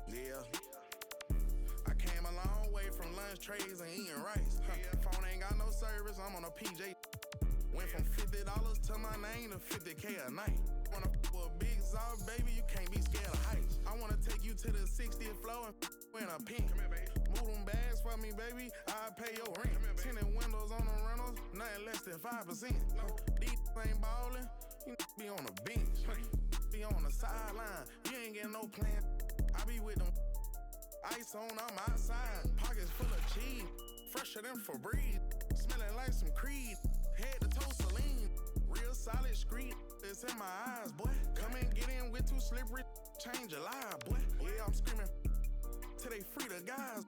Yeah. I came a long way from lunch trays and eating rice. Phone ain't got no service, I'm on a PJ. Went from $50 to my name to $50K a night. Wanna with a big Zod, baby, you can't be scared of heights. I wanna take you to the 60th floor and in a pink. Move them bags for me, baby, I'll pay your rent. Tinted windows on the rentals, nothing less than 5%. These ain't ballin', you be on the bench. Be on the sideline, you ain't getting no plan. I be with them ice on, I'm outside. Pockets full of cheese, fresher than Febreze. Smelling like some Creed, head to toe Celine. Real solid street, it's in my eyes, boy. Come and get in with too slippery, change your life, boy. Yeah, I'm screaming till they free the guys.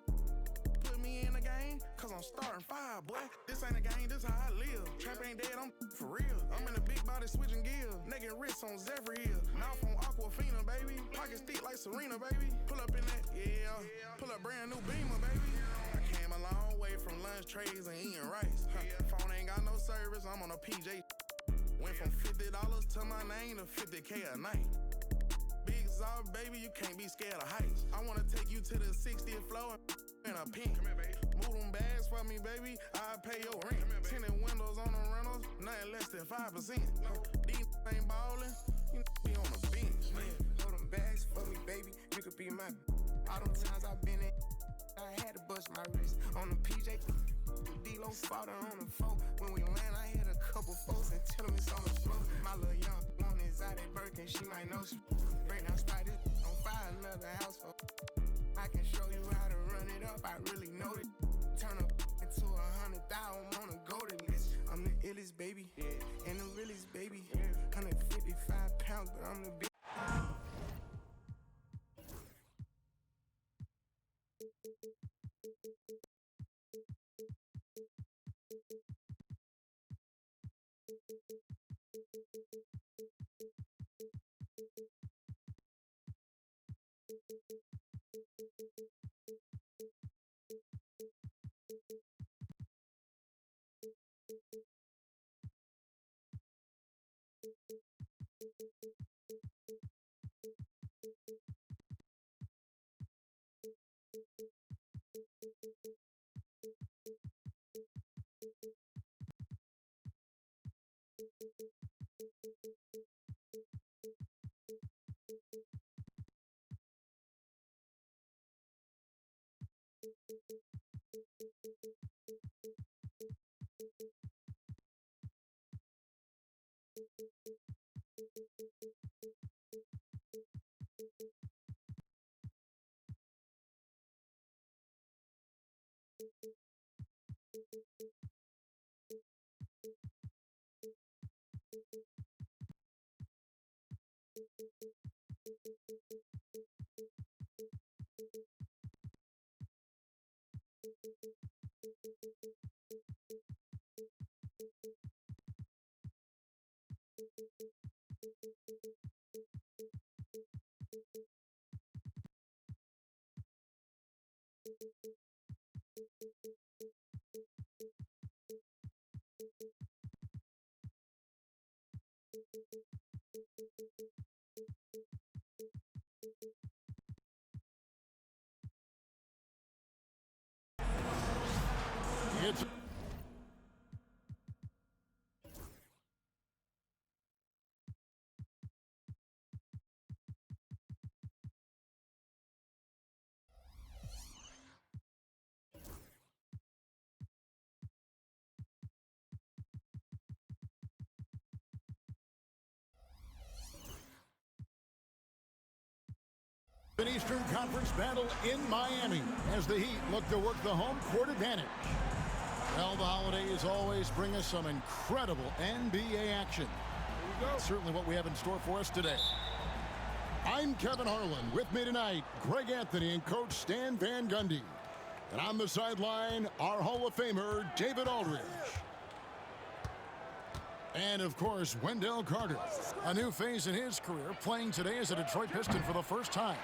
Put me in the game, cause I'm starting 5, boy. This ain't a game, this how I live. Trap ain't dead, I'm for real. I'm in a big body switching gears. Naked wrists on Zephyr Hill. Mouth on Aquafina, baby. Pockets thick like Serena, baby. Pull up in that, yeah. Pull up brand new Beamer, baby. I came a long way from lunch trays and eating rice. Phone ain't got no service, I'm on a PJ. Went from $50 to my name to $50K a night. Big Zod, baby, you can't be scared of heights. I wanna take you to the 60th floor in a pink. Move them bags for me, baby, I'll pay your rent. Tinted windows on the rentals, nothing less than 5%. These ain't ballin', you be on the bench. Hold them bags for me, baby, you could be my. All them times I've been in, I had to bust my wrist on the PJ. D-Lo fought her on the phone. When we land, I hit a couple folks and tell them it's on the floor. My little young one is out at Birkin, she might know some. Right now, spot it on fire, another house for. I can show you how to run it up, I really know it. Turn up into 100,000 on a golden list. I'm the illest baby, and the realest baby. 155 pounds, but I'm the big. It's an Eastern Conference battle in Miami as the Heat look to work the home court advantage. Well, the holidays always bring us some incredible NBA action. Certainly what we have in store for us today. I'm Kevin Harlan. With me tonight, Greg Anthony and Coach Stan Van Gundy. And on the sideline, our Hall of Famer, David Aldridge. And, of course, Wendell Carter. A new phase in his career, playing today as a Detroit Piston for the first time.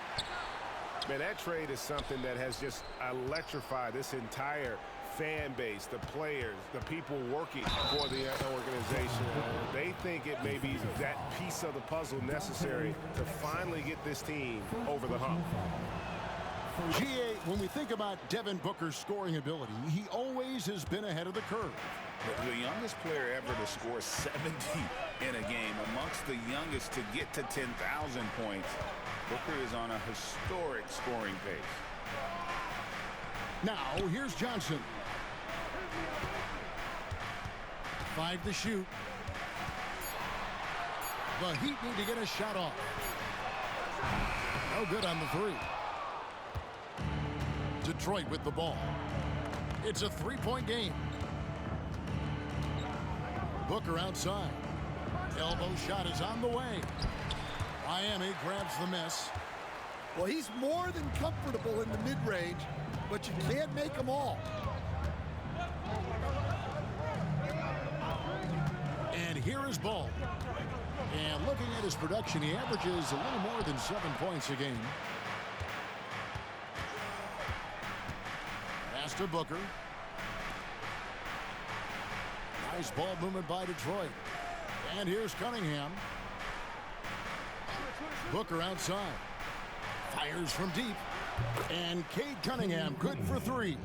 Man, that trade is something that has just electrified this entire fan base, the players, the people working for the organization, they think it may be that piece of the puzzle necessary to finally get this team over the hump. GA, when we think about Devin Booker's scoring ability, he always has been ahead of the curve. The youngest player ever to score 70 in a game, amongst the youngest to get to 10,000 points. Booker is on a historic scoring pace. Now, here's Johnson. 5 to shoot. The Heat need to get a shot off. No good on the three. Detroit with the ball. It's a three-point game. Booker outside. Elbow shot is on the way. Miami grabs the miss. Well, he's more than comfortable in the mid-range, but you can't make them all. And here is Ball. And looking at his production, he averages a little more than 7 points a game. Pass to Booker. Nice ball movement by Detroit. And here's Cunningham. Booker outside. Fires from deep. And Cade Cunningham good for 3.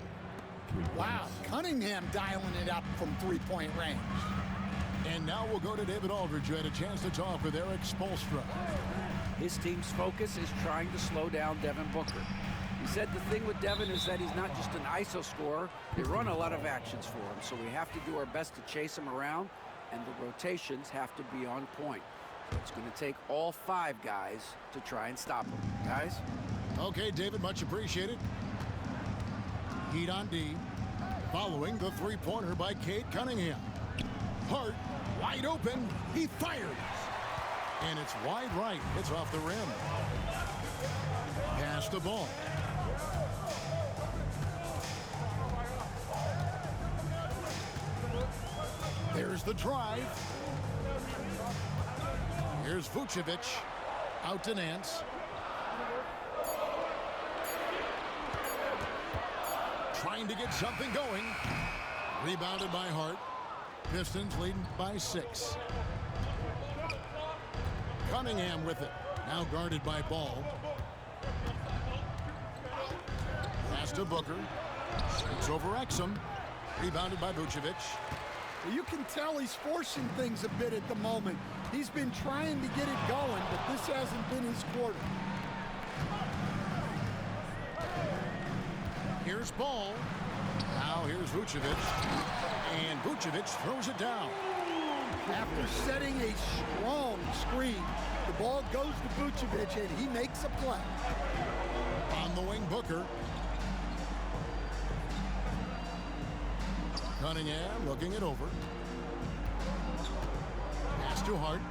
Wow, Cunningham dialing it up from three-point range. And now we'll go to David Aldridge, who had a chance to talk with Eric Spoelstra. His team's focus is trying to slow down Devin Booker. He said the thing with Devin is that he's not just an ISO scorer. They run a lot of actions for him, so we have to do our best to chase him around, and the rotations have to be on point. So it's going to take all 5 guys to try and stop him. Guys? Okay, David, much appreciated. Heat on D. Following the three-pointer by Cade Cunningham. Hart, wide open. He fires. And it's wide right. It's off the rim. Pass the ball. There's the drive. Here's Vucevic. Out to Nance. Trying to get something going. Rebounded by Hart. Pistons leading by 6. Cunningham with it. Now guarded by Ball. Pass to Booker. It's over Exum. Rebounded by Vucevic. You can tell he's forcing things a bit at the moment. He's been trying to get it going, but this hasn't been his quarter. Here's Ball. Now here's Vucevic. And Vucevic throws it down. After setting a strong screen, the ball goes to Vucevic, and he makes a play. On the wing, Booker. Cunningham looking it over. Pass to Hart.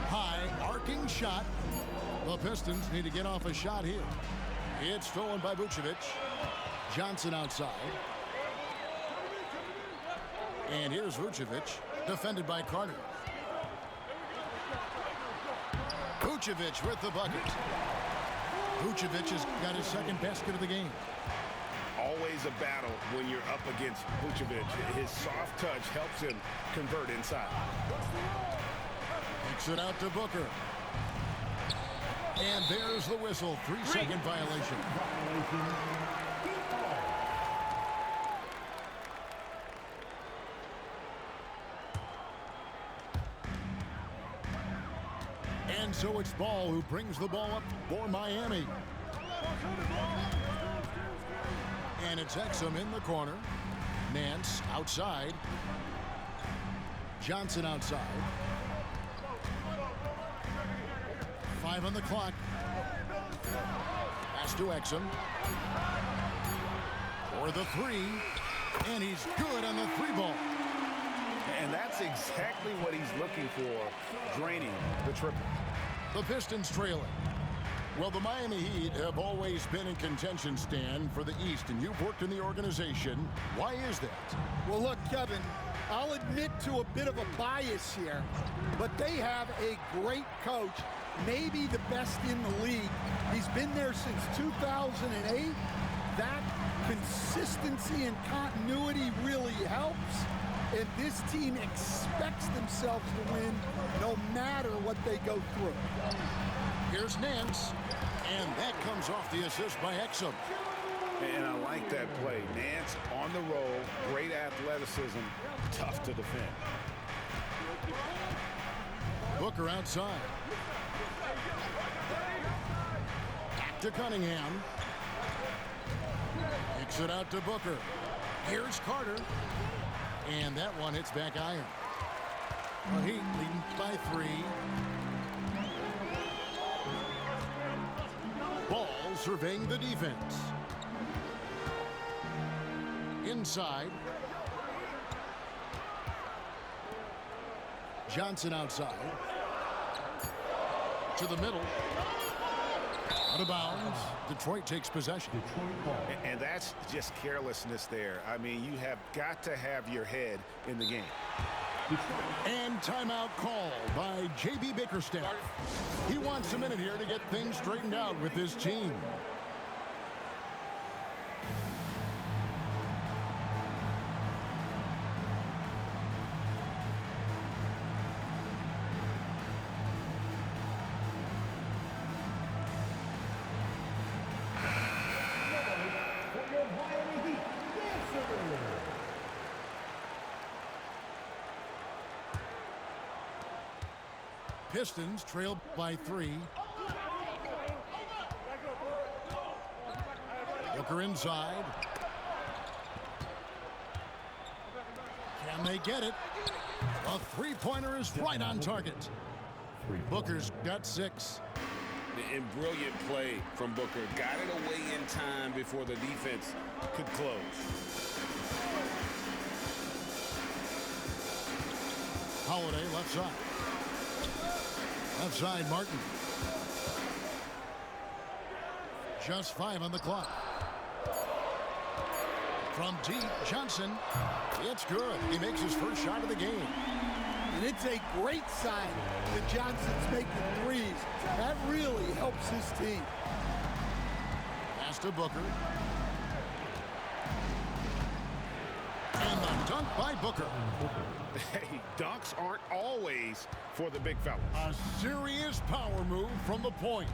High, arcing shot. The Pistons need to get off a shot here. It's stolen by Vucevic. Johnson outside. And here's Vucevic, defended by Carter. Vucevic with the bucket. Vucevic has got his second basket of the game. Always a battle when you're up against Vucevic. His soft touch helps him convert inside. Kicks it out to Booker. And there's the whistle. 3-second violation. And so it's Ball who brings the ball up for Miami. And it's Exum in the corner. Nance outside. Johnson outside. 5 on the clock. Pass to Exum. For the 3. And he's good on the 3-ball. And that's exactly what he's looking for, draining the triple. The Pistons trailing. Well, the Miami Heat have always been in contention, Stan, for the East, and you've worked in the organization. Why is that? Well, look, Kevin, I'll admit to a bit of a bias here, but they have a great coach, maybe the best in the league. He's been there since 2008, that consistency and continuity really helps. And this team expects themselves to win no matter what they go through. Here's Nance, and that comes off the assist by Exum. And I like that play. Nance on the roll, great athleticism, tough to defend. Booker outside. Back to Cunningham. Kicks it out to Booker. Here's Carter. And that one hits back iron. The Heat leading by 3. Ball surveying the defense. Inside. Johnson outside. To the middle. Out of bounds. Detroit takes possession. And that's just carelessness there. I mean, you have got to have your head in the game. And timeout call by J.B. Bickerstaff. He wants a minute here to get things straightened out with his team. Pistons trail by 3. Booker inside. Can they get it? A three-pointer is right on target. Booker's got 6. And brilliant play from Booker. Got it away in time before the defense could close. Holiday left side. Left side, Martin. Just 5 on the clock. From deep, Johnson. It's good. He makes his first shot of the game. And it's a great sign that Johnson's making threes. That really helps his team. Pass to Booker. And the dunk by Booker. Hey, dunks aren't always for the big fellas. A serious power move from the point.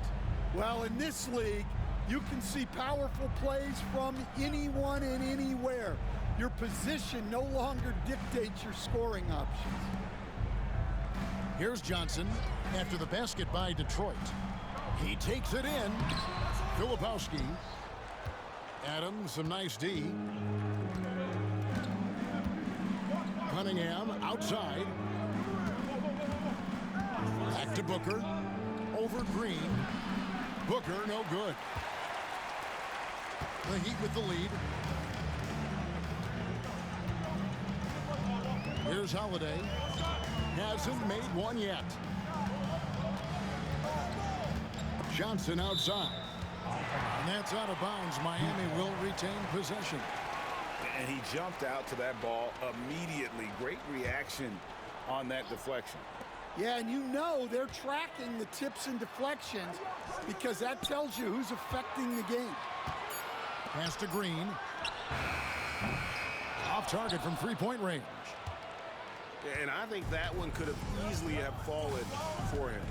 Well, in this league, you can see powerful plays from anyone and anywhere. Your position no longer dictates your scoring options. Here's Johnson after the basket by Detroit. He takes it in. Filipowski. Adams, some nice D. Cunningham outside. Back to Booker. Over Green. Booker, no good. The Heat with the lead. Here's Holiday. Hasn't made one yet. Johnson outside. And that's out of bounds. Miami will retain possession. And he jumped out to that ball immediately. Great reaction on that deflection. Yeah, and you know they're tracking the tips and deflections because that tells you who's affecting the game. Pass to Green. Off target from three-point range. And I think that one could have easily have fallen for him.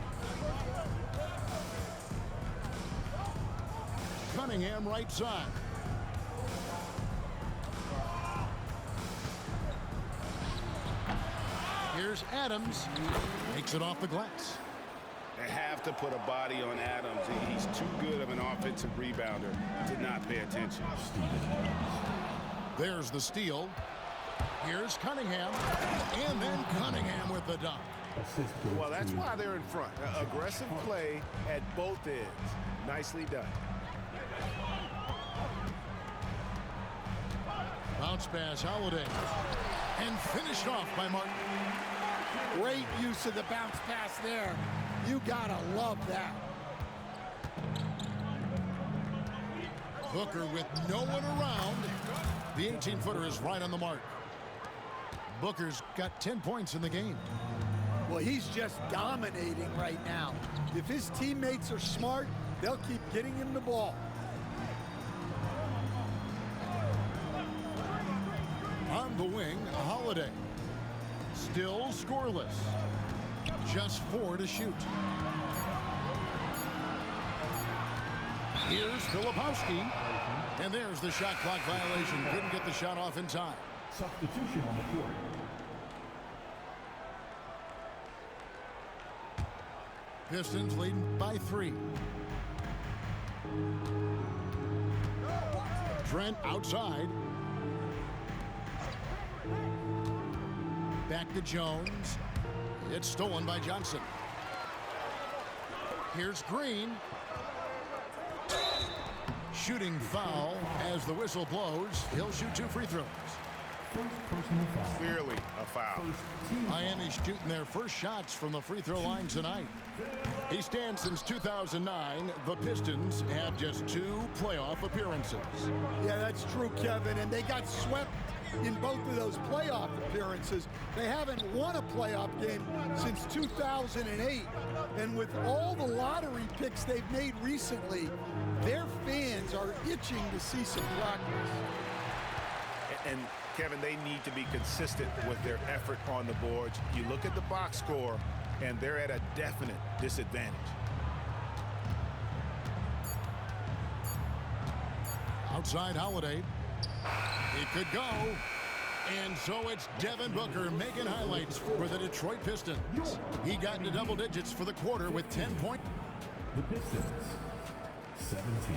Cunningham right side. Here's Adams. Makes it off the glass. They have to put a body on Adams. He's too good of an offensive rebounder to not pay attention. There's the steal. Here's Cunningham. And then Cunningham with the dunk. Well, that's why they're in front. Aggressive play at both ends. Nicely done. Bounce pass, Holiday. And finished off by Martin. Great use of the bounce pass there. You gotta love that. Booker with no one around. The 18-footer is right on the mark. Booker's got 10 points in the game. Well, he's just dominating right now. If his teammates are smart, they'll keep getting him the ball. the wing, Holiday. Still scoreless. Just 4 to shoot. Here's Filipowski. And there's the shot clock violation. Couldn't get the shot off in time. Substitution on the court. Pistons leading by 3. Trent outside. Back to Jones. It's stolen by Johnson. Here's Green. Shooting foul as the whistle blows. He'll shoot 2 free throws. Clearly a foul. Miami's shooting their first shots from the free throw line tonight. He stands since 2009. The Pistons have just 2 playoff appearances. Yeah, that's true, Kevin. And they got swept in both of those playoff appearances. They haven't won a playoff game since 2008. And with all the lottery picks they've made recently, their fans are itching to see some progress. And Kevin, they need to be consistent with their effort on the boards. You look at the box score, and they're at a definite disadvantage. Outside Holiday. It could go. And so it's Devin Booker making highlights for the Detroit Pistons. He got into double digits for the quarter with 10 points. The Pistons, 17.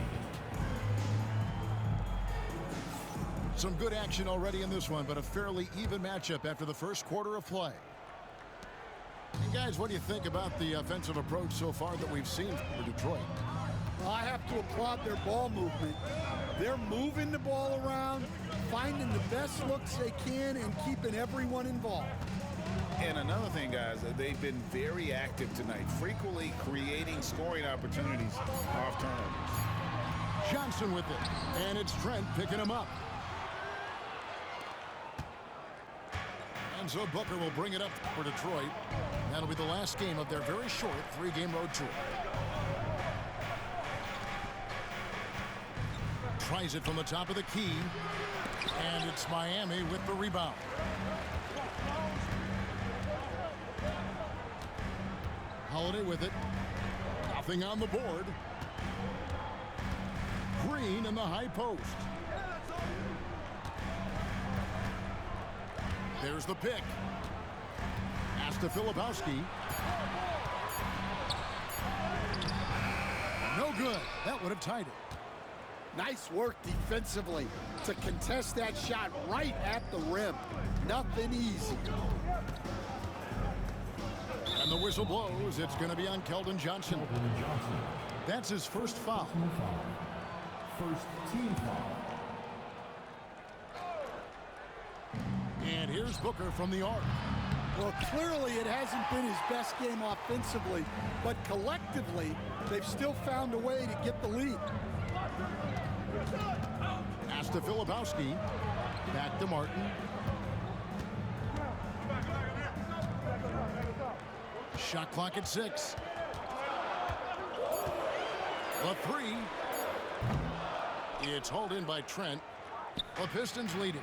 Some good action already in this one, but a fairly even matchup after the first quarter of play. And guys, what do you think about the offensive approach so far that we've seen for Detroit? Well, I have to applaud their ball movement. They're moving the ball around, finding the best looks they can, and keeping everyone involved. And another thing, guys, they've been very active tonight, frequently creating scoring opportunities off turnovers. Johnson with it, and it's Trent picking him up. And so Booker will bring it up for Detroit. That'll be the last game of their very short 3-game road tour. Tries it from the top of the key. And it's Miami with the rebound. Holiday with it. Nothing on the board. Green in the high post. There's the pick. Pass to Filipowski. No good. That would have tied it. Nice work defensively to contest that shot right at the rim. Nothing easy. And the whistle blows. It's going to be on Keldon Johnson. That's his first foul. First team foul. And here's Booker from the arc. Well, clearly it hasn't been his best game offensively, but collectively, they've still found a way to get the lead. Pass to Filipowski. Back to Martin. Shot clock at 6. The 3. It's hauled in by Trent. The Pistons leading.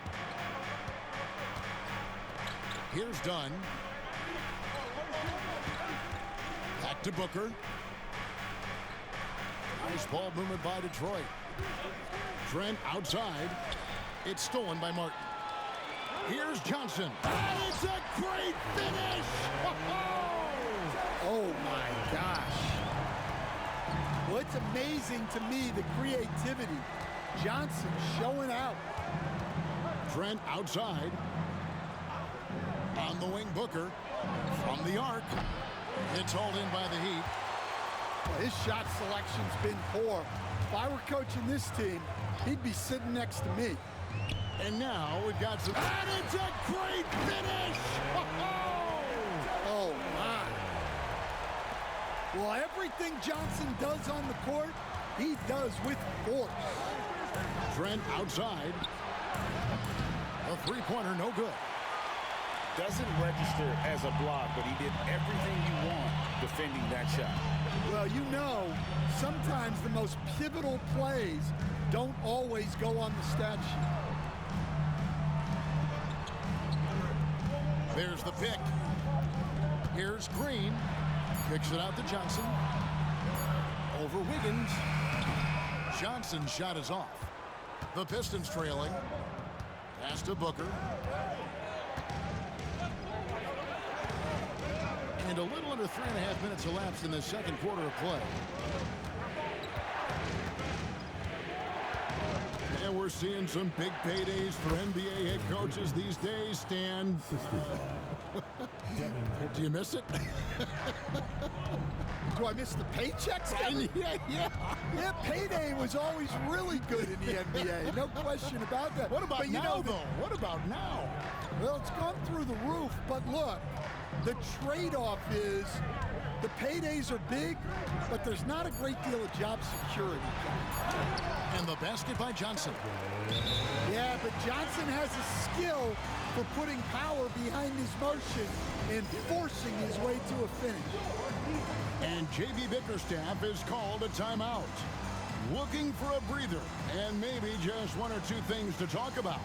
Here's Dunn. Back to Booker. Nice ball movement by Detroit. Trent outside. It's stolen by Martin. Here's Johnson. And it's a great finish! Oh my gosh. Well, it's amazing to me, the creativity. Johnson showing out. Trent outside. On the wing, Booker. From the arc. It's hauled in by the Heat. Well, his shot selection's been poor. If I were coaching this team, he'd be sitting next to me. And now we've got some... And it's a great finish! Oh, my. Well, everything Johnson does on the court, he does with force. Trent outside. A three-pointer, no good. Doesn't register as a block, but he did everything you want defending that shot. Well, you know, sometimes the most pivotal plays don't always go on the stat sheet. There's the pick. Here's Green. Kicks it out to Johnson. Over Wiggins. Johnson's shot is off. The Pistons trailing. Pass to Booker. And a little under 3.5 minutes elapsed in the second quarter of play. And we're seeing some big paydays for NBA head coaches these days, Stan. Do you miss it? Do I miss the paychecks? Yeah, payday was always really good in the NBA. No question about that. What about now, though? What about now? Well, it's gone through the roof, but look, the trade-off is the paydays are big, but there's not a great deal of job security. And the basket by Johnson. Yeah, but Johnson has a skill for putting power behind his motion and forcing his way to a finish. And J.B. Bickerstaff is called a timeout. Looking for a breather and maybe just one or two things to talk about.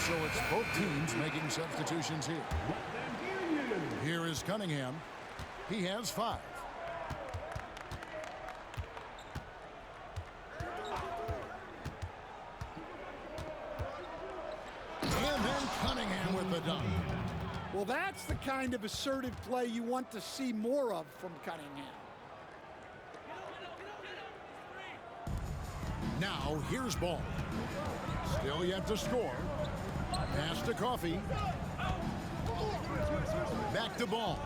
So it's both teams making substitutions here. Here is Cunningham. He has 5. And then Cunningham with the dunk. Well, that's the kind of assertive play you want to see more of from Cunningham. Now here's Ball. Still yet to score. Pass to Coffee. Back to Ball.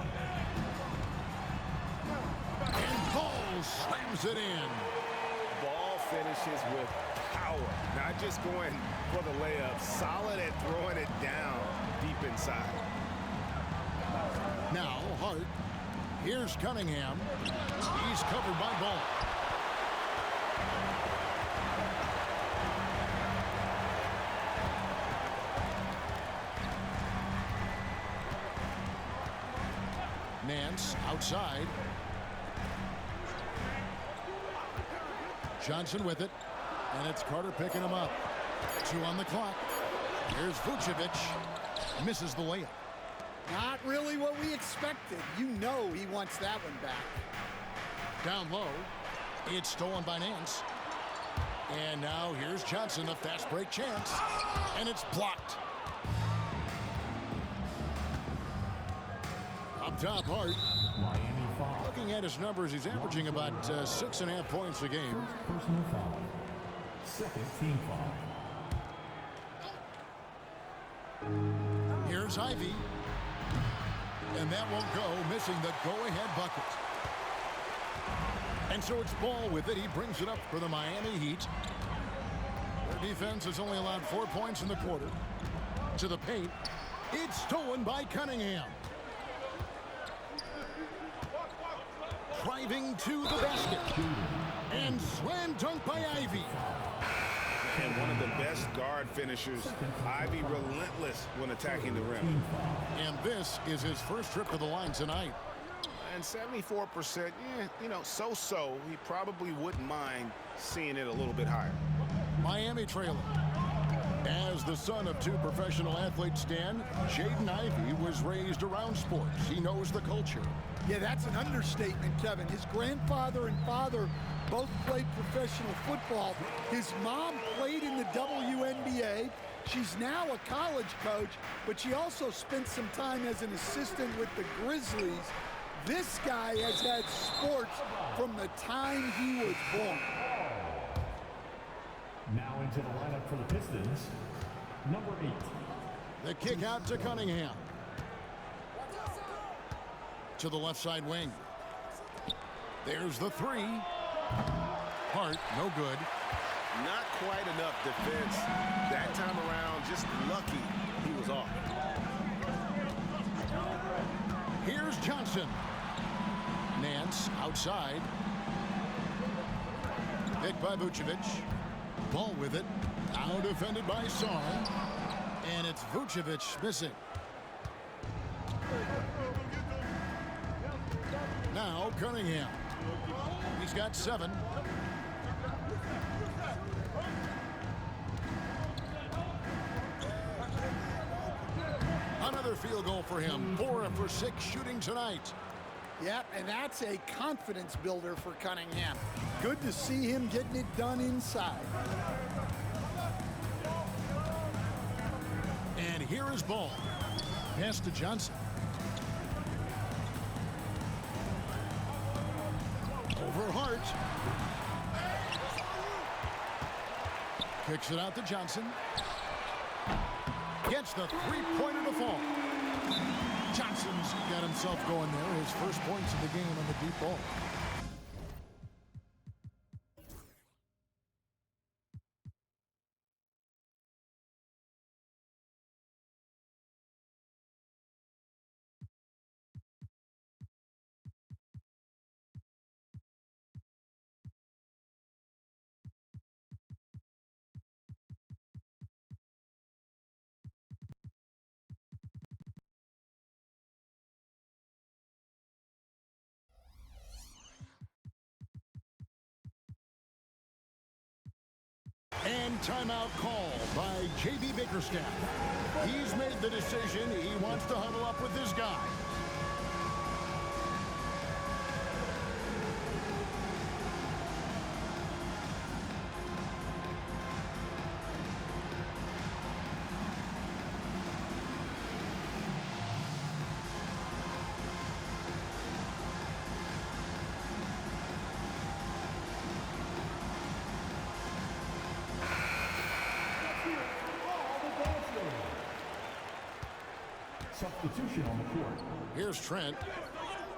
And Ball slams it in. Ball finishes with power, not just going for the layup, solid at throwing it down deep inside. Now Hart. Here's Cunningham. He's covered by Ball. Nance outside. Johnson with it. And it's Carter picking him up. 2 on the clock. Here's Vucevic. Misses the layup. Not really what we expected. You know he wants that one back. Down low. It's stolen by Nance. And now here's Johnson, a fast break chance. And it's blocked. Up top, Hart. Miami foul. Looking at his numbers, he's averaging about 6.5 points a game. First personal foul. Second team foul. Here's Ivy. And that won't go, missing the go-ahead bucket. And so it's Ball with it. He brings it up for the Miami Heat. Their defense has only allowed 4 points in the quarter. To the paint. It's stolen by Cunningham. Driving to the basket. And slam dunk by Ivy. And one of the best guard finishers. Ivy relentless when attacking the rim. And this is his first trip to the line tonight. And 74%, so-so. He probably wouldn't mind seeing it a little bit higher. Miami trailing. As the son of 2 professional athletes, Stan, Jaden Ivey was raised around sports. He knows the culture. Yeah, that's an understatement, Kevin. His grandfather and father both played professional football. His mom played in the WNBA. She's now a college coach, but she also spent some time as an assistant with the Grizzlies. This guy has had sports from the time he was born. Now into the lineup for the Pistons, number 8. The kick out to Cunningham. To the left side wing. There's the 3. Hart, no good. Not quite enough defense. That time around, just lucky he was off. Here's Johnson. Nance. Nance outside. Picked by Vucevic. Ball with it. Now defended by Sarr. And it's Vucevic missing. Now Cunningham. He's got 7. Another field goal for him. 4 for 6 shooting tonight. Yep, and that's a confidence builder for Cunningham. Good to see him getting it done inside. And here is Ball. Pass to Johnson. Over Hart. Kicks it out to Johnson. Gets the three-pointer to fall. Johnson's got himself going there. His first points of the game on the deep ball. And timeout call by J.B. Bickerstaff. He's made the decision. He wants to huddle up with this guy. Substitution on the court. Here's Trent.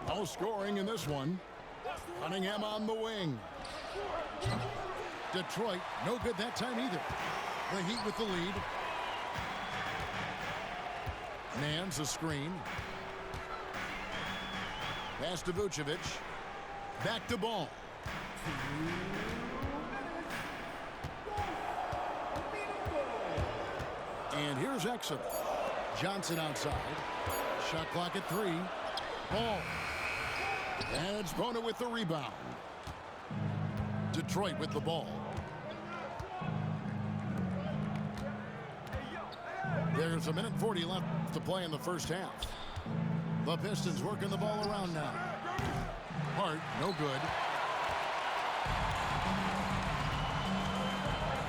No scoring in this one. Cunningham on the wing. Detroit, no good that time either. The Heat with the lead. Nance a screen. Pass to Vucevic. Back to Ball. And here's Exum. Johnson outside. Shot clock at 3. Ball. And it's Bona with the rebound. Detroit with the ball. There's 1:40 left to play in the first half. The Pistons working the ball around now. Hart, no good.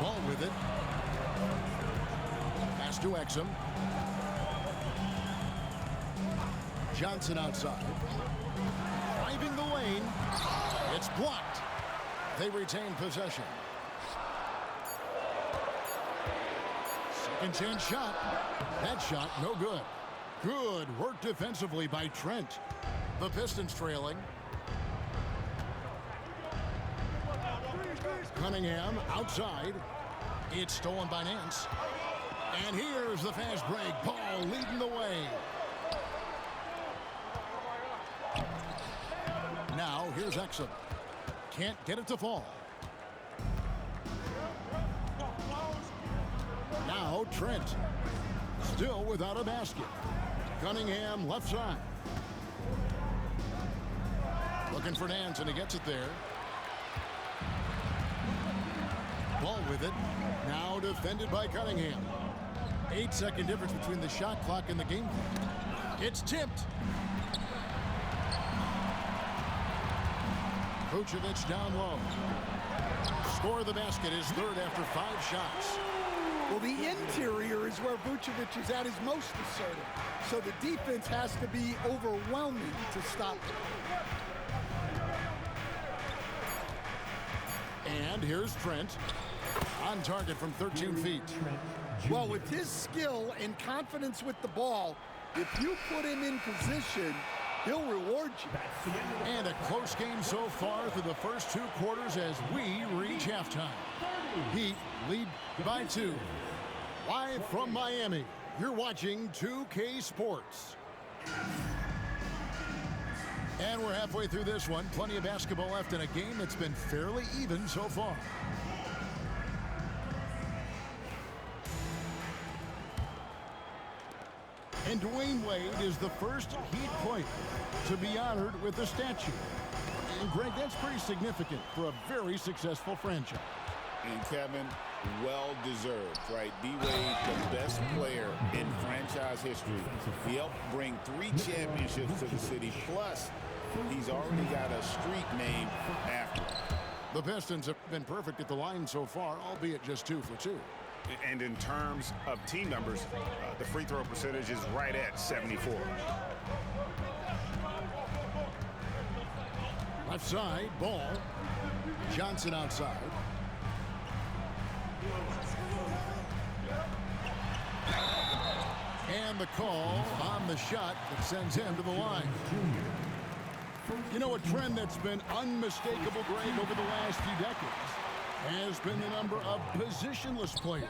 Ball with it. Pass to Exum. Johnson outside. Driving the lane. It's blocked. They retain possession. Second chance shot. That shot no good. Good work defensively by Trent. The Pistons trailing. Cunningham outside. It's stolen by Nance. And here's the fast break. Ball leading the way. Now here's Exum. Can't get it to fall. Now Trent. Still without a basket. Cunningham left side. Looking for Nance, and he gets it there. Ball with it. Now defended by Cunningham. 8-second difference between the shot clock and the game clock. It's tipped. Vucevic down low. Score the basket, his third after 5 shots. Well, the interior is where Vucevic is at his most assertive. So the defense has to be overwhelming to stop it. And here's Trent. On target from 13 feet. Well, with his skill and confidence with the ball, if you put him in position, he'll reward you. And a close game so far through the first 2 quarters as we reach halftime. Heat lead by 2. Live from Miami, you're watching 2K Sports. And we're halfway through this one. Plenty of basketball left in a game that's been fairly even so far. And Dwayne Wade is the first Heat player to be honored with a statue. And Greg, that's pretty significant for a very successful franchise. And Kevin, well deserved, right? D-Wade, the best player in franchise history. He helped bring 3 championships to the city, plus he's already got a street named after him. The Pistons have been perfect at the line so far, albeit just 2 for 2. And in terms of team numbers, the free throw percentage is right at 74. Left side, ball. Johnson outside. And the call on the shot that sends him to the line. You know, a trend that's been unmistakable, Greg, over the last few decades has been the number of positionless players.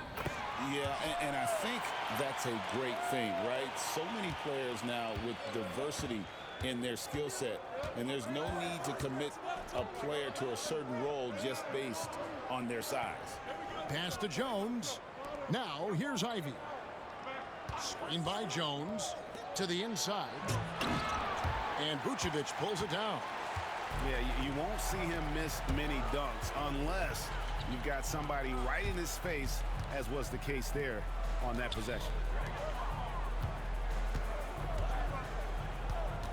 Yeah, and I think that's a great thing, right? So many players now with diversity in their skill set, and there's no need to commit a player to a certain role just based on their size. Pass to Jones. Now, here's Ivy. Screen by Jones to the inside. And Vucevic pulls it down. Yeah, you won't see him miss many dunks unless you've got somebody right in his face, as was the case there on that possession.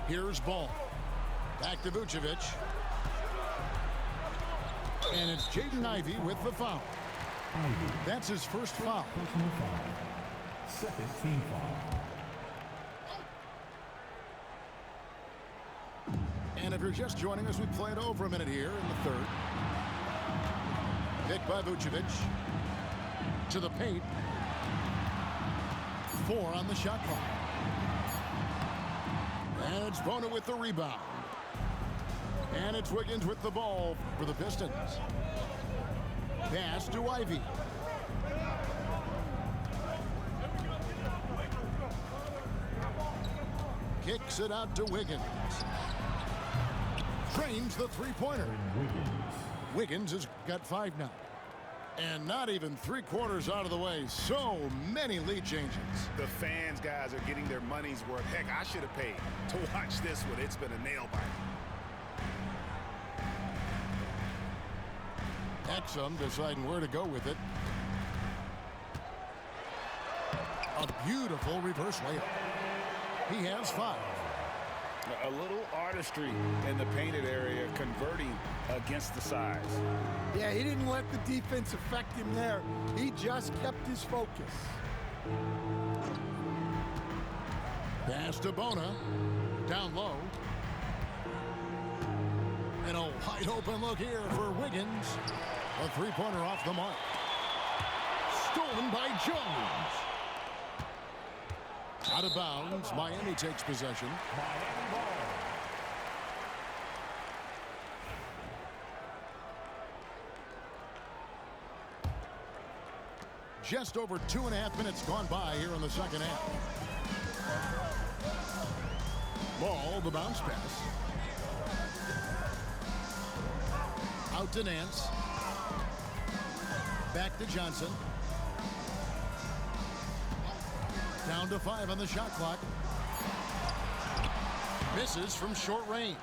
Here's Ball. Back to Vucevic. And it's Jaden Ivey with the foul. That's his first foul. Personal foul. Second team foul. And if you're just joining us, we played over a minute here in the third. Picked by Vucevic. To the paint. 4 on the shot clock. And it's Bona with the rebound. And it's Wiggins with the ball for the Pistons. Pass to Ivy. Kicks it out to Wiggins. Trains the three-pointer. Wiggins has got 5 now. And not even 3/4 out of the way. So many lead changes. The fans, guys, are getting their money's worth. Heck, I should have paid to watch this one. It's been a nail-biter. Exum deciding where to go with it. A beautiful reverse layup. He has 5. A little artistry in the painted area, converting against the size. Yeah, he didn't let the defense affect him there. He just kept his focus. Pass to Bona. Down low. And a wide open look here for Wiggins. A 3-pointer off the mark. Stolen by Jones. Out of bounds. Miami takes possession. Just over 2.5 minutes gone by here in the second half. Ball, the bounce pass. Out to Nance. Back to Johnson. Down to 5 on the shot clock. Misses from short range.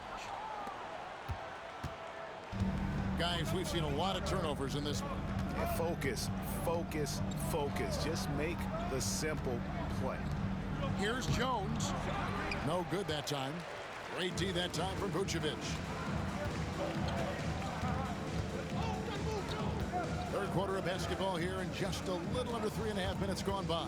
Guys, we've seen a lot of turnovers in this one. Focus, focus, focus. Just make the simple play. Here's Jones. No good that time. Great D that time from Vucevic. Third quarter of basketball here and just a little under 3.5 minutes gone by.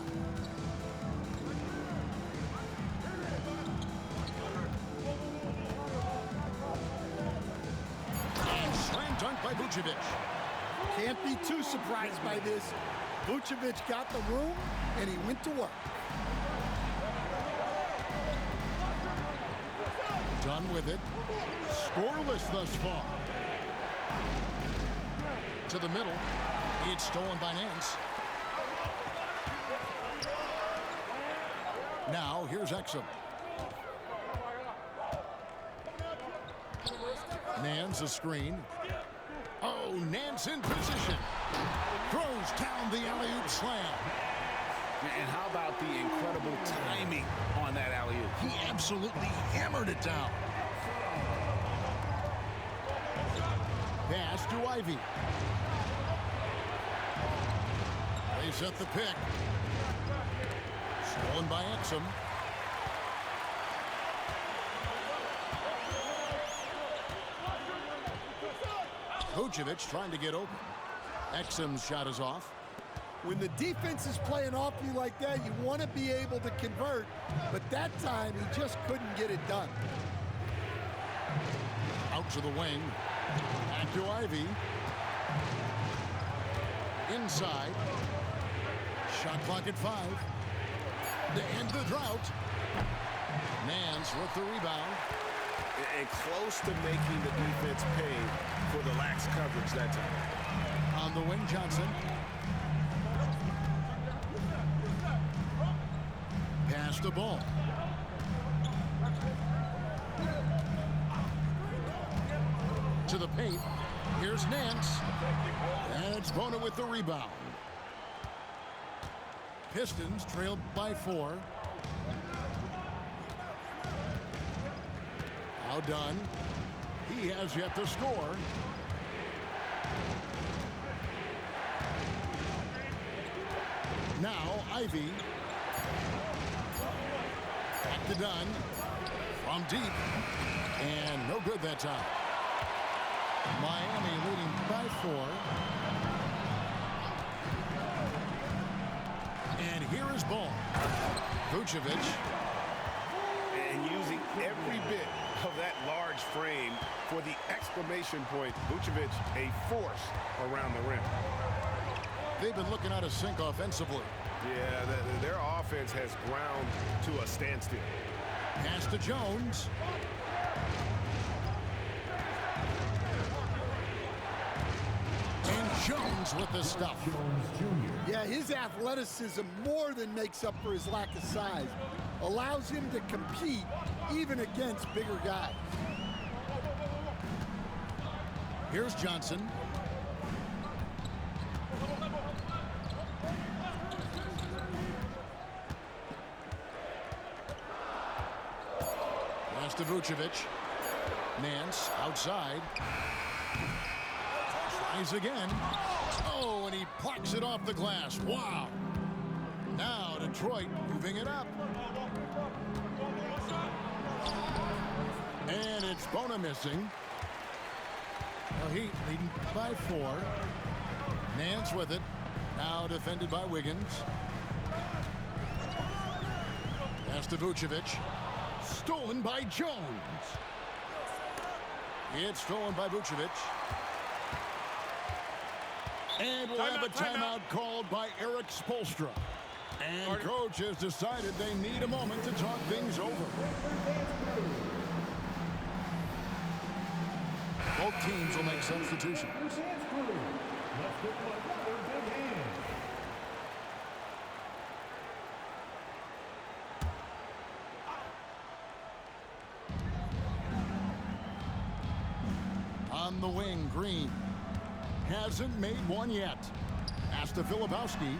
And slam dunk by Vucevic. Can't be too surprised by this. Vucevic got the room, and he went to work. Done with it. Scoreless thus far. To the middle. It's stolen by Nance. Now, here's Exum. Nance a screen. Oh, Nance in position. Throws down the alley-oop slam. And how about the incredible timing on that alley-oop? He absolutely hammered it down. Pass to Ivy. They set the pick. Stolen by Exum. Vucevic trying to get open. Exum's shot is off. When the defense is playing off you like that, you want to be able to convert, but that time he just couldn't get it done. Out to the wing. Back to Ivy. Inside. Shot clock at 5. To end the drought. Nance with the rebound. And close to making the defense pay for the lax coverage that time. On the wing, Johnson. Pass the ball. To the paint. Here's Nance. And it's Bona with the rebound. Pistons trailed by 4. Now done. He has yet to score. Now Ivy. Back to Dunn. From deep. And no good that time. Miami leading by 4. And here is ball. Vucevic. And using every bit of that large frame for the exclamation point. Vucevic, a force around the rim. They've been looking out of sync offensively. Yeah, their offense has ground to a standstill. Pass to Jones. And Jones with the stuff. Yeah, his athleticism more than makes up for his lack of size. Allows him to compete even against bigger guys. Here's Johnson. Pass to Vucevic. Nance outside. Tries again. Oh, and he plucks it off the glass. Wow. Now Detroit moving it up. And it's Bona missing. Well, Heat leading by 4. Nance with it. Now defended by Wiggins. Pass to Vucevic. Stolen by Jones. It's stolen by Vucevic. And we'll have a timeout called by Eric Spoelstra. And coach has decided they need a moment to talk things over. Both teams will make substitutions. On the wing, Green. Hasn't made one yet. Pass to Filipowski.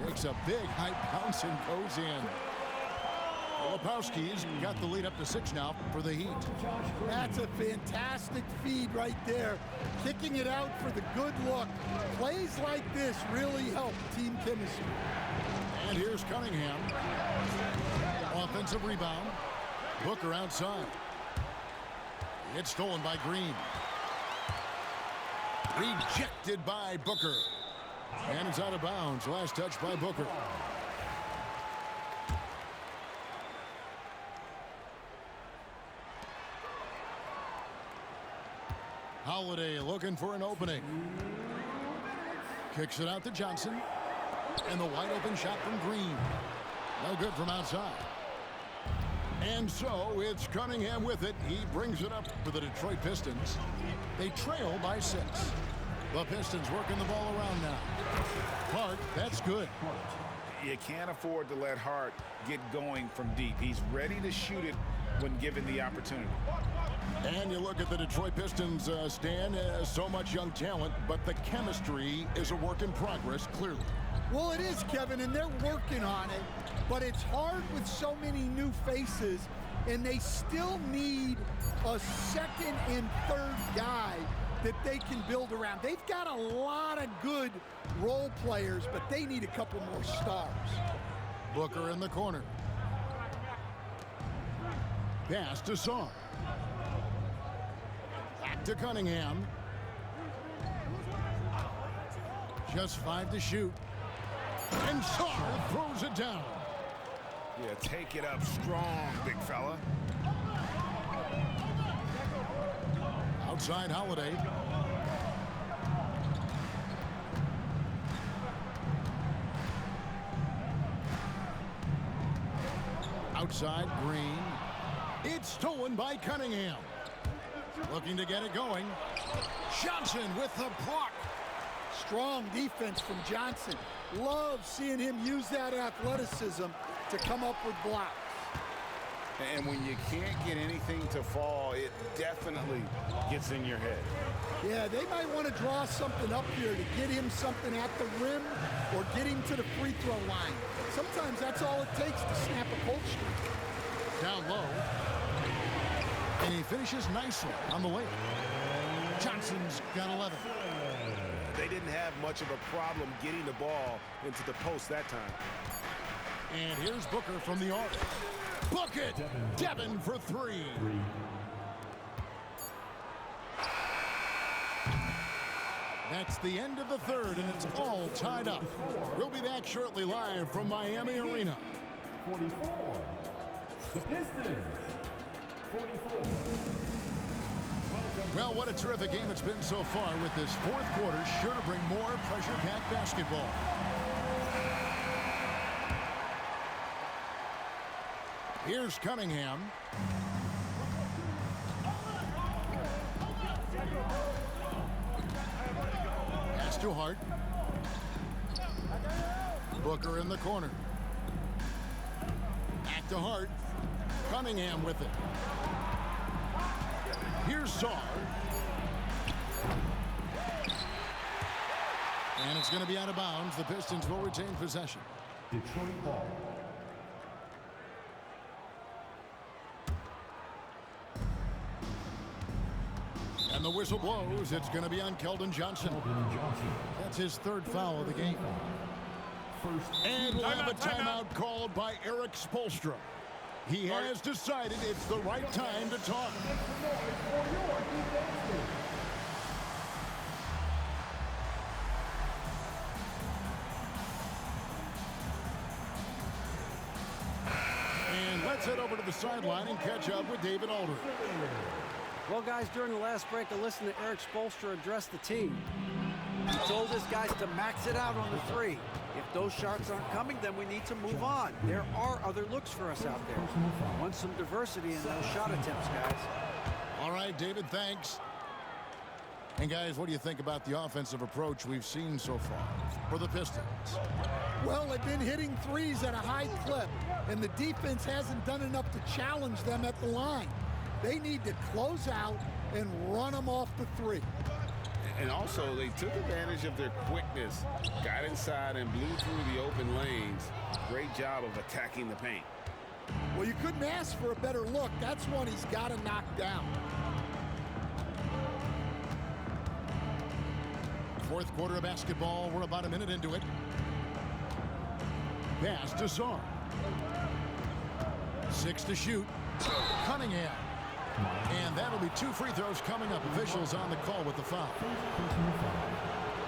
Takes a big high bounce and goes in. Filipowski's got the lead up to 6 now for the Heat. That's a fantastic feed right there. Kicking it out for the good look. Plays like this really help team chemistry. And here's Cunningham. Offensive rebound. Booker outside. It's stolen by Green. Rejected by Booker. And it's out of bounds. Last touch by Booker. Holiday looking for an opening. Kicks it out to Johnson. And the wide open shot from Green. No good from outside. And so it's Cunningham with it. He brings it up for the Detroit Pistons. They trail by 6. The Pistons working the ball around now. Hart, that's good. You can't afford to let Hart get going from deep. He's ready to shoot it when given the opportunity. And you look at the Detroit Pistons, Stan, so much young talent, but the chemistry is a work in progress, clearly. Well, it is, Kevin, and they're working on it, but it's hard with so many new faces, and they still need a second and third guy that they can build around. They've got a lot of good role players, but they need a couple more stars. Booker in the corner. Pass to Saw. Back to Cunningham. Just 5 to shoot. And Saw throws it down. Yeah, take it up strong, big fella. Outside Holiday. Outside Green. It's stolen by Cunningham. Looking to get it going. Johnson with the block. Strong defense from Johnson. Love seeing him use that athleticism to come up with blocks. And when you can't get anything to fall, it definitely gets in your head. Yeah, they might want to draw something up here to get him something at the rim or get him to the free throw line. Sometimes that's all it takes to snap a cold streak. Down low. And he finishes nicely on the way. Johnson's got 11. They didn't have much of a problem getting the ball into the post that time. And here's Booker from the arc. Bucket! Devin for 3. That's the end of the third, and it's all tied up. We'll be back shortly live from Miami Arena. 44. The Pistons. 44. Well, what a terrific game it's been so far, with this fourth quarter sure to bring more pressure-packed basketball. Here's Cunningham. Pass to Hart. Booker in the corner. Back to Hart. Cunningham with it. Here's Saw. And it's going to be out of bounds. The Pistons will retain possession. Detroit ball. And the whistle blows. It's going to be on Keldon Johnson. That's his third foul of the game. And we'll have a timeout called by Eric Spoelstra. He has decided it's the right time to talk. And let's head over to the sideline and catch up with David Aldridge. Well, guys, during the last break, I listened to Eric Spoelstra address the team. He told his guys to max it out on the 3. If those shots aren't coming, then we need to move on. There are other looks for us out there. I want some diversity in those shot attempts, guys. All right, David, thanks. And, guys, what do you think about the offensive approach we've seen so far for the Pistons? Well, they've been hitting threes at a high clip, and the defense hasn't done enough to challenge them at the line. They need to close out and run them off the 3. And also, they took advantage of their quickness, got inside and blew through the open lanes. Great job of attacking the paint. Well, you couldn't ask for a better look. That's one he's got to knock down. Fourth quarter of basketball. We're about a minute into it. Pass to Saw. 6 to shoot. Cunningham. And that'll be 2 free throws coming up. Officials on the call with the foul.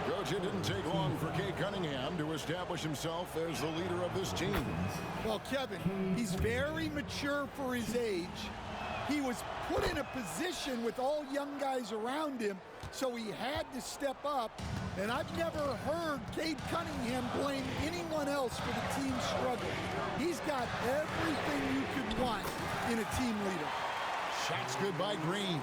Coach, it didn't take long for Cade Cunningham to establish himself as the leader of this team. Well, Kevin, he's very mature for his age. He was put in a position with all young guys around him, so he had to step up. And I've never heard Cade Cunningham blame anyone else for the team's struggle. He's got everything you could want in a team leader. Shots good by Green.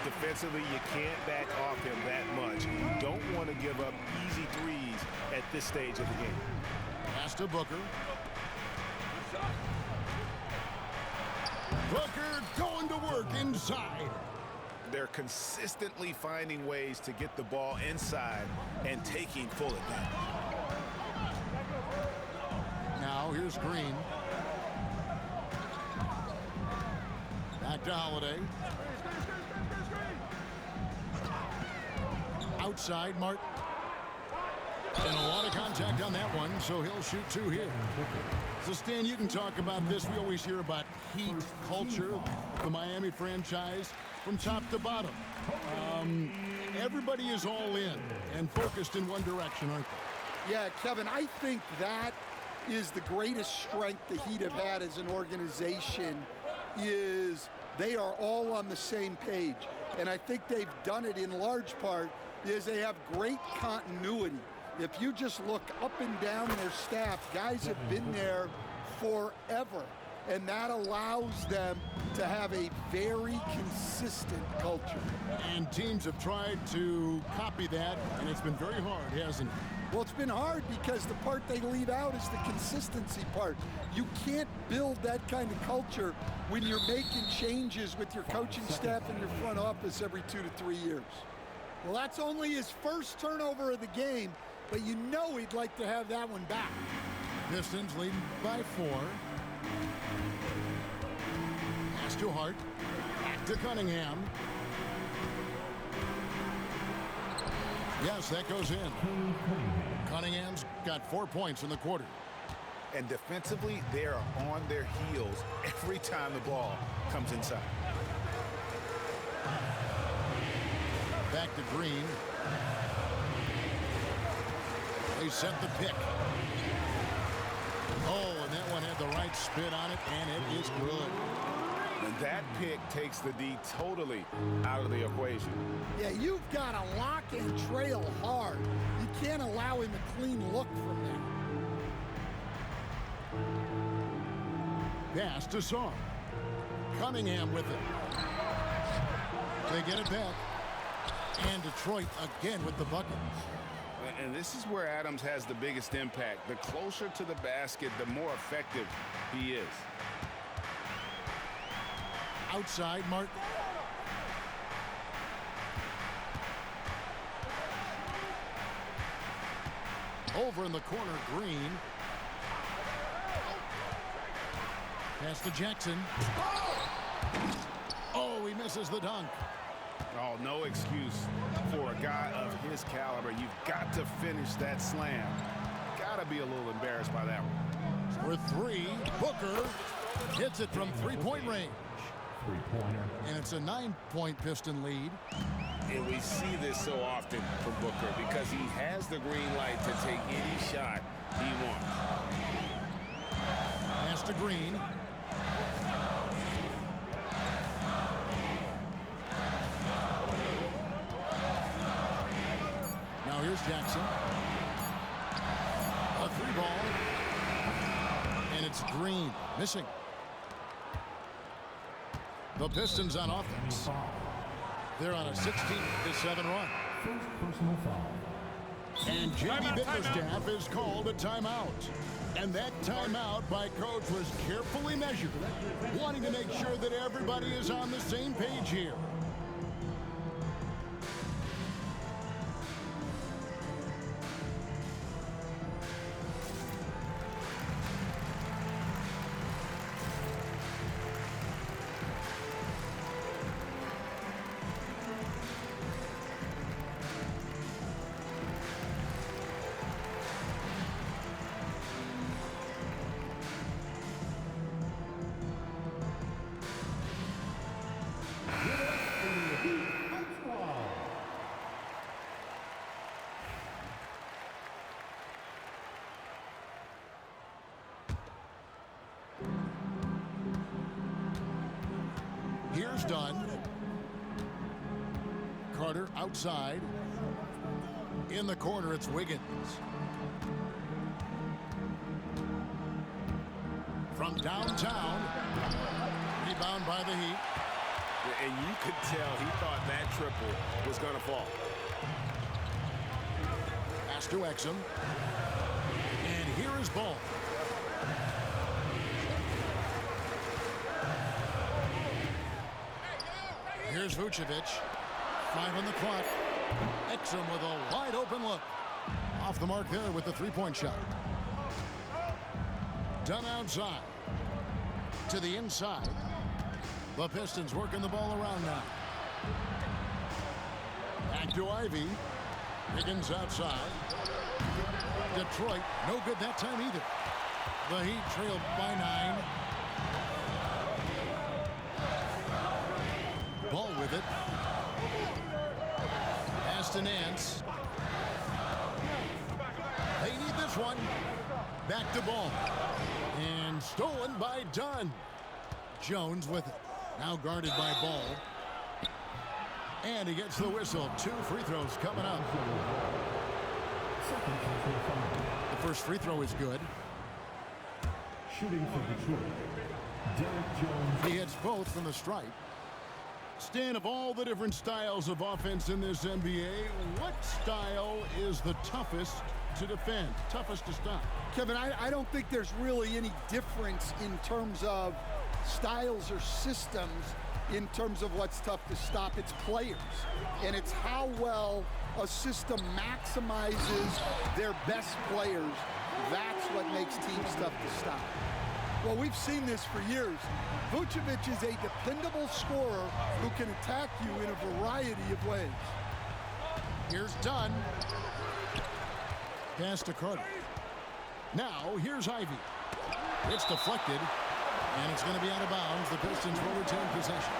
Defensively, you can't back off him that much. You don't want to give up easy threes at this stage of the game. Pass to Booker. Booker going to work inside. They're consistently finding ways to get the ball inside and taking full advantage. Now here's Green. Back to Holiday. Outside, Martin. And a lot of contact on that one, so he'll shoot two here. So, Stan, you can talk about this. We always hear about heat culture, the Miami franchise, from top to bottom. Everybody is all in and focused in one direction, aren't they? Yeah, Kevin, I think that is the greatest strength the Heat have had as an organization, is they are all on the same page. And I think they've done it in large part because they have great continuity. If you just look up and down their staff, guys have been there forever. And that allows them to have a very consistent culture. And teams have tried to copy that, and it's been very hard, hasn't it? Well, it's been hard because the part they leave out is the consistency part. You can't build that kind of culture when you're making changes with your coaching staff and your front office every 2 to 3 years. Well, that's only his first turnover of the game, but you know he'd like to have that one back. Pistons leading by 4. Pass to Hart. Back to Cunningham. Yes, that goes in. Cunningham's got 4 points in the quarter. And defensively, they are on their heels every time the ball comes inside. Back to Green. They set the pick. Oh, and that one had the right spin on it, and it is good. And that pick takes the D totally out of the equation. Yeah, you've got to lock and trail hard. You can't allow him a clean look from there. Pass to Song. Cunningham with it. They get it back. And Detroit again with the bucket. And this is where Adams has the biggest impact. The closer to the basket, the more effective he is. Outside, Martin. Over in the corner, Green. Pass to Jackson. Oh, he misses the dunk. Oh, no excuse for a guy of his caliber. You've got to finish that slam. Got to be a little embarrassed by that one. For 3, Booker hits it from three-point range. Three-pointer. And it's a 9-point Piston lead. And we see this so often from Booker because he has the green light to take any shot he wants. Pass to Green. Now here's Jackson. A 3 ball. And it's Green missing. The Pistons on offense. They're on a 16-7 run. First personal foul. And Jamie Bickerstaff is called a timeout. And that timeout by coach was carefully measured, wanting to make sure that everybody is on the same page here. Here's Dunn. Carter outside. In the corner, it's Wiggins. From downtown. Rebound by the Heat. And you could tell he thought that triple was going to fall. Pass to Exum. And here is Ball. Here's Vucevic. 5 on the clock. Exum with a wide open look. Off the mark there with the three-point shot. Done outside. To the inside. The Pistons working the ball around now. Back to Ivy. Higgins outside. Detroit, no good that time either. The Heat trailed by 9. Ball with it. Pass to Nance. They need this one. Back to Ball. And stolen by Dunn. Jones with it. Now guarded by Ball. And he gets the whistle. 2 free throws coming up. The first free throw is good. Shooting for Detroit, Derek Jones. He hits both from the stripe. Stan, of all the different styles of offense in this NBA, what style is the toughest to defend, toughest to stop? Kevin, I don't think there's really any difference in terms of styles or systems in terms of what's tough to stop. It's players, and it's how well a system maximizes their best players. That's what makes teams tough to stop. Well, we've seen this for years. Vucevic is a dependable scorer who can attack you in a variety of ways. Here's Dunn. Pass to Carter. Now, here's Ivy. It's deflected, and it's going to be out of bounds. The Pistons will retain possession.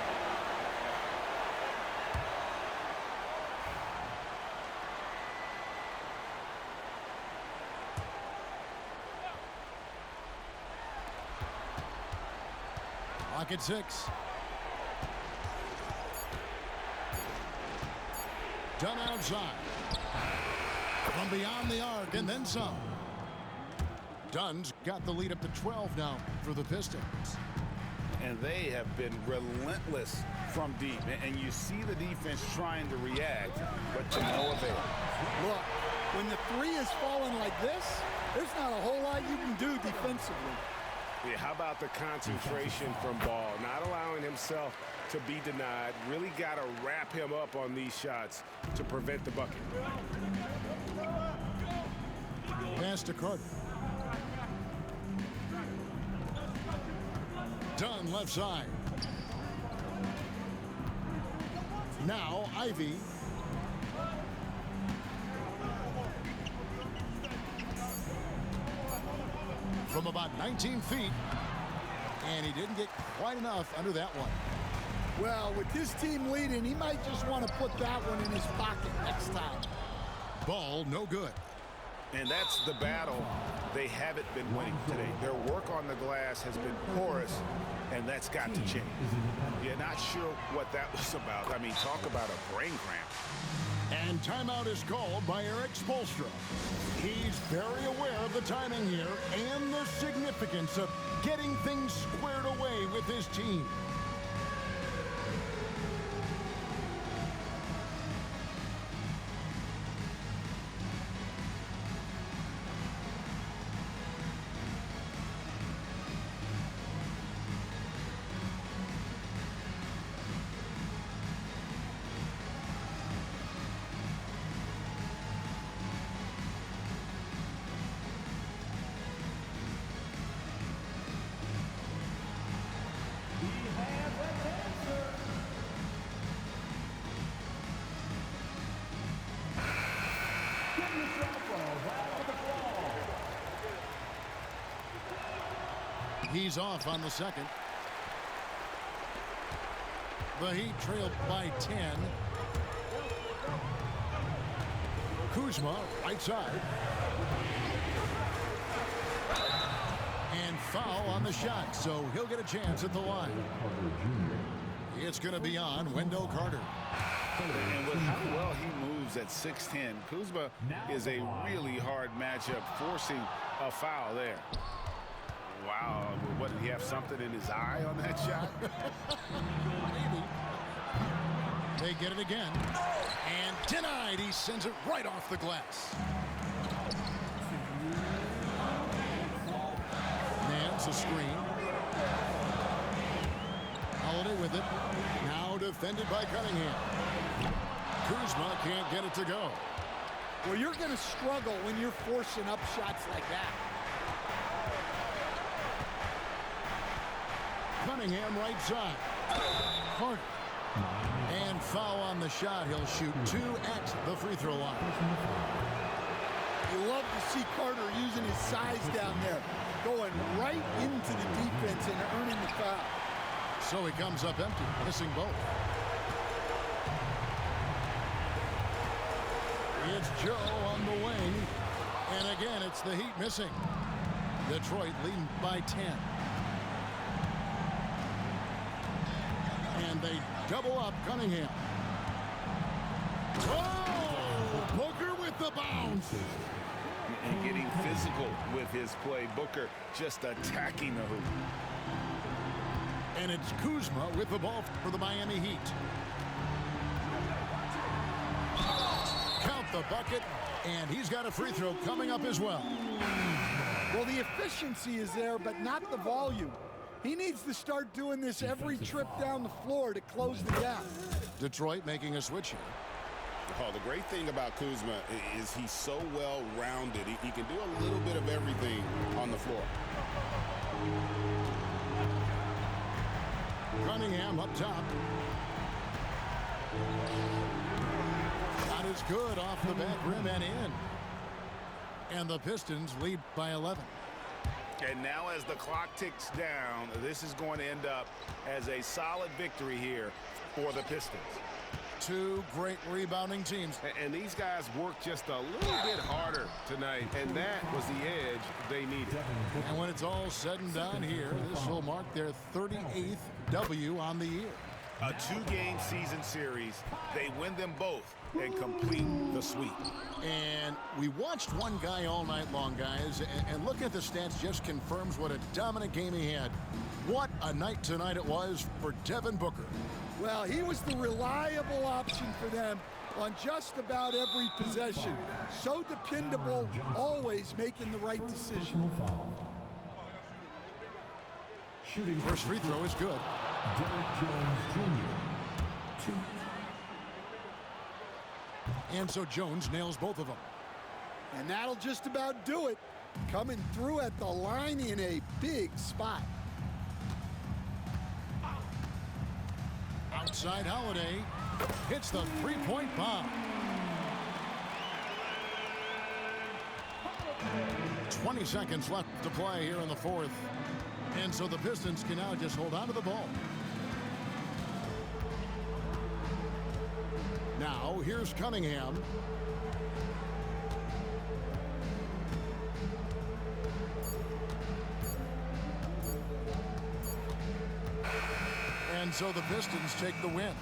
Clock at 6. Dunn outside. From beyond the arc, and then some. Dunn's got the lead up to 12 now for the Pistons. And they have been relentless from deep. And you see the defense trying to react, but to no avail. Look, when the three is falling like this, there's not a whole lot you can do defensively. Yeah, how about the concentration from Ball? Not allowing himself to be denied. Really got to wrap him up on these shots to prevent the bucket. Pass to Carter. Dunn left side. Now Ivy. From about 19 feet. And he didn't get quite enough under that one. Well, with his team leading, he might just want to put that one in his pocket next time. Ball no good. And that's the battle they haven't been winning today. Their work on the glass has been porous, and that's got to change. Yeah, not sure what that was about. I mean, talk about a brain cramp. And timeout is called by Eric Spoelstra. He's very aware of the timing here and the significance of getting things squared away with his team. He's off on the second. The Heat trailed by 10. Kuzma, right side. And foul on the shot, so he'll get a chance at the line. It's going to be on Wendell Carter. And with how well he moves at 6'10", Kuzma is a really hard matchup, forcing a foul there. Wow, what, did he have something in his eye on that shot? Maybe. They get it again. And denied. He sends it right off the glass. Nance a screen. Holiday with with it. Now defended by Cunningham. Kuzma can't get it to go. Well, you're going to struggle when you're forcing up shots like that. Cunningham right side. Carter. And foul on the shot. He'll shoot 2 at the free throw line. You love to see Carter using his size down there, going right into the defense and earning the foul. So he comes up empty, missing both. It's Joe on the wing. And again, it's the Heat missing. Detroit leading by 10. And they double up Cunningham. Oh! Booker with the bounce. And getting physical with his play. Booker just attacking the hoop. And it's Kuzma with the ball for the Miami Heat. Count the bucket, and he's got a free throw coming up as well. Well, the efficiency is there, but not the volume. He needs to start doing this every trip down the floor to close the gap. Detroit making a switch here. Oh, the great thing about Kuzma is he's so well-rounded. He can do a little bit of everything on the floor. Cunningham up top. Shot is good off the back rim and in. And the Pistons lead by 11. And now as the clock ticks down, this is going to end up as a solid victory here for the Pistons. 2 great rebounding teams. And these guys worked just a little bit harder tonight, and that was the edge they needed. And when it's all said and done here, this will mark their 38th W on the year. A 2-game season series. They win them both and complete the sweep. And we watched one guy all night long, guys, and look at the stats just confirms what a dominant game he had. What a night tonight it was for Devin Booker. Well, he was the reliable option for them on just about every possession. So dependable, always making the right decision. First free throw is good. Derek Jones Jr. 2. And so Jones nails both of them. And that'll just about do it. Coming through at the line in a big spot. Outside Holiday hits the three-point bomb. 20 seconds left to play here in the fourth. And so the Pistons can now just hold on to the ball. Now here's Cunningham. And so the Pistons take the win.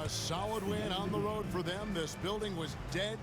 A solid win on the road for them. This building was dead.